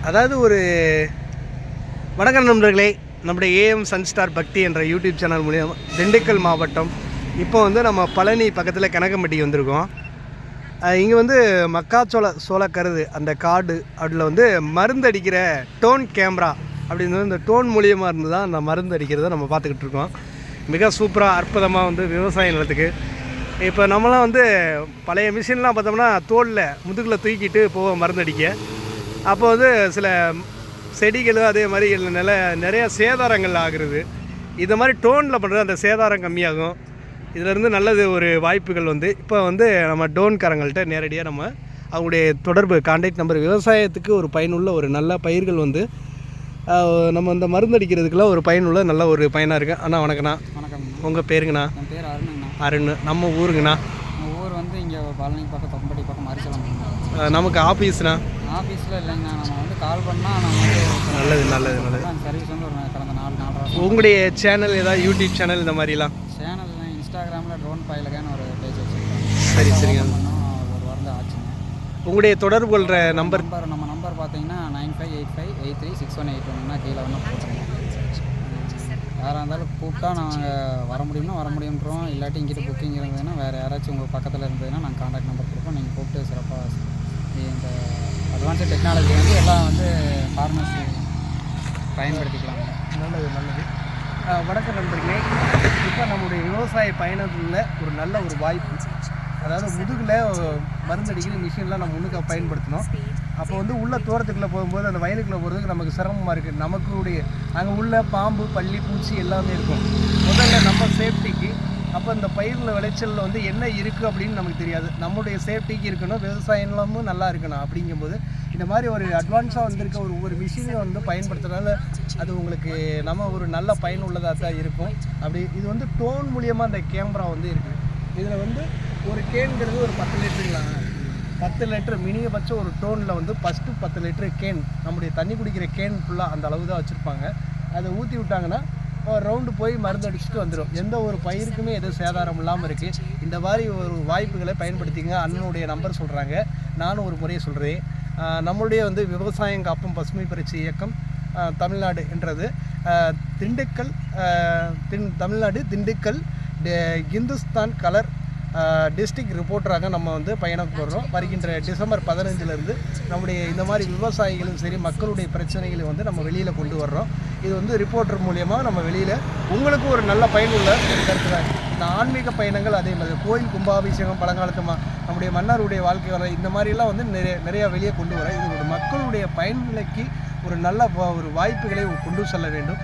அதாவது ஒரு வணக்கம் நண்பர்களே, நம்முடைய ஏஎம் சன்ஸ்டார் பக்தி என்ற யூடியூப் சேனல் மூலியம் திண்டுக்கல் மாவட்டம் இப்போ வந்து நம்ம பழனி பக்கத்தில் கனகம்பட்டி வந்திருக்கோம். இங்கே வந்து சோளக்கருது அந்த காடு அதில் வந்து மருந்து அடிக்கிற டோன் கேமரா அப்படின்னு இந்த டோன் மூலியமாக இருந்து தான் அந்த மருந்து அடிக்கிறத நம்ம பார்த்துக்கிட்டு இருக்கோம். மிக சூப்பராக அற்புதமாக வந்து விவசாய நிலத்துக்கு இப்போ நம்மளாம் வந்து பழைய மிஷின்லாம் பார்த்தோம்னா தோலில் முதுகில் தூக்கிட்டு போவோம் மருந்து அடிக்க. அப்போ வந்து சில செடிகள் அதே மாதிரி நிறைய சேதாரங்கள் ஆகுறது. இது மாதிரி டோனில் பண்ணுறது அந்த சேதாரம் கம்மியாகும். இதிலேருந்து நல்லது ஒரு வாய்ப்புகள் வந்து இப்போ வந்து நம்ம டோன்காரங்கள்ட்ட நேரடியாக நம்ம அவங்களுடைய தொடர்பு கான்டாக்ட் நம்பர் விவசாயத்துக்கு ஒரு பயனுள்ள ஒரு நல்ல பயிர்கள் வந்து நம்ம இந்த மருந்து அடிக்கிறதுக்கெல்லாம் ஒரு பயனுள்ள நல்ல ஒரு பயனாக இருக்குது. அண்ணா வணக்கண்ணா. வணக்கம். உங்கள் பேருங்கண்ணா? என் பேர் அருணுங்கண்ணா. அருண். நம்ம ஊருங்கண்ணா? ஊர் வந்து இங்கே பழனி பக்கம் தொம்பட்டி பக்கம் மரிச்சலம். நமக்கு ஆஃபீஸ்ண்ணா? ஆஃபீஸில் இல்லைங்கண்ணா, நம்ம வந்து கால் பண்ணால் நம்ம வந்து நல்லது. சர்வீஸ் வந்து ஒரு கடந்த 4 வருஷம். உங்களுடைய சேனல் ஏதாவது யூடியூப் சேனல் இந்த மாதிரிலாம்? சேனல் இன்ஸ்டாகிராமில் ட்ரோன் பைலகான்னு ஒரு பேஜ் வச்சுருக்கேன். சரிங்க. ஒரு வாரம் ஆச்சுங்க. உங்களுடைய தொடர்பு கொள்கிற நம்பர்? நம்ம நம்பர் பார்த்தீங்கன்னா 9585836181 கீழே வேணால் போட்டுருங்க. யாராக இருந்தாலும் கூப்பிட்டா நாங்கள் வர முடியும்ன்றோம். இல்லாட்டி இங்கிட்ட புக்கிங் இருந்ததுன்னா வேறு யாராச்சும் உங்கள் பக்கத்தில் இருந்ததுன்னா நாங்கள் கான்டாக்ட் நம்பர் கொடுப்போம். நீங்கள் கூப்பிட்டு சிறப்பாக இந்த அட்வான்ஸ்டு டெக்னாலஜி வந்து எல்லாம் வந்து ஃபார்மர்ஸ் பயன்படுத்திக்கலாம். நல்லது. வணக்கம் நண்பர்களே. இப்போ நம்முடைய விவசாய பயணத்தில் ஒரு நல்ல ஒரு வாய்ப்பு, அதாவது முதுகில் மருந்து அடிக்கிற மிஷின்லாம் நம்ம முன்னுக்கு பயன்படுத்தினோம். அப்போ வந்து உள்ள தோட்டத்துக்குள்ளே போகும்போது அந்த வயலுக்குள்ளே போகிறதுக்கு நமக்கு சிரமமாக இருக்குது. நமக்குடைய அங்கே உள்ள பாம்பு பள்ளி பூச்சி எல்லாமே இருக்கும். முதல்ல நம்ம சேஃப்டிக்கு அப்போ இந்த பயிரில் விளைச்சலில் வந்து என்ன இருக்குது அப்படின்னு நமக்கு தெரியாது. நம்முடைய சேஃப்டிக்கு இருக்கணும், விவசாய நிலமும் நல்லா இருக்கணும். அப்படிங்கும்போது இந்த மாதிரி ஒரு அட்வான்ஸாக வந்திருக்க ஒவ்வொரு மிஷினை வந்து பயன்படுத்துறதுனால அது உங்களுக்கு நம்ம ஒரு நல்ல பயனுள்ளதாக தான் இருக்கும். அப்படி இது வந்து டோன் மூலியமாக அந்த கேமரா வந்து இருக்குது. இதில் வந்து ஒரு கேன்கிறது ஒரு 10 லிட்டருங்களாங்க. 10 லிட்டர் மினிமபட்சம் ஒரு டோனில் வந்து ஃபஸ்ட்டு 10 லிட்டரு கேன், நம்முடைய தண்ணி குடிக்கிற கேன் ஃபுல்லாக அந்த அளவு தான் வச்சுருப்பாங்க. அதை ஊற்றி விட்டாங்கன்னா ஒரு ரவுண்டு போய் மருந்து அடிச்சுட்டு வந்துடும். எந்த ஒரு பயிருக்குமே எதுவும் சேதாரம் இல்லாமல் இருக்குது. இந்த மாதிரி ஒரு வாய்ப்புகளை பயன்படுத்திங்க. அண்ணனுடைய நம்பர் சொல்கிறாங்க, நானும் ஒரு முறையை சொல்கிறேன். நம்மளுடைய வந்து விவசாயம் காப்பும் பசுமை புரட்சி இயக்கம் தமிழ்நாடு என்றது திண்டுக்கல் தமிழ்நாடு திண்டுக்கல் இந்துஸ்தான் கலர் டிஸ்ட்ரிக்ட் ரிப்போர்ட்டராக நம்ம வந்து பயணம் போடுறோம். வருகின்ற டிசம்பர் 15 நம்முடைய இந்த மாதிரி விவசாயிகளும் சரி மக்களுடைய பிரச்சனைகளை வந்து நம்ம வெளியில் கொண்டு வர்றோம். இது வந்து ரிப்போர்ட்டர் மூலியமாக நம்ம வெளியில் உங்களுக்கு ஒரு நல்ல பயனுள்ள கருத்து தான். இந்த ஆன்மீக பயணங்கள் அதே மாதிரி கோயில் கும்பாபிஷேகம் பழங்காலத்து நம்முடைய மன்னருடைய வாழ்க்கை வர இந்த மாதிரிலாம் வந்து நிறையா வெளியே கொண்டு வர இது ஒரு மக்களுடைய பயன்நிலைக்கு ஒரு நல்ல ஒரு வாய்ப்புகளை கொண்டு செல்ல வேண்டும்.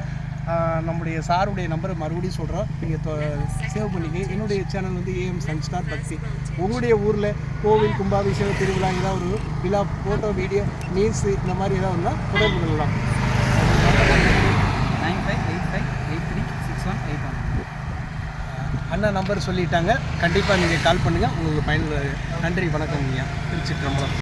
நம்முடைய சாருடைய நம்பரை மறுபடியும் சொல்கிறோம், நீங்கள் சேவ் பண்ணிக்க. என்னுடைய சேனல் வந்து ஏஎம் சன்ஸ்டார் பக்தி. உங்களுடைய ஊரில் கோவில் கும்பாபிஷேகம் திருவிழா ஏதாவது ஒரு விழா ஃபோட்டோ வீடியோ நியூஸ் இந்த மாதிரி ஏதாவது இருந்தால் தொடர்பு கொள்ளலாம். 9585836181. அண்ணா நம்பர் சொல்லிட்டாங்க, கண்டிப்பாக நீங்கள் கால் பண்ணுங்கள். உங்களுக்கு பயனுள்ள. நன்றி, வணக்கம் ஐயா. திருச்சிற்றம்பலம்.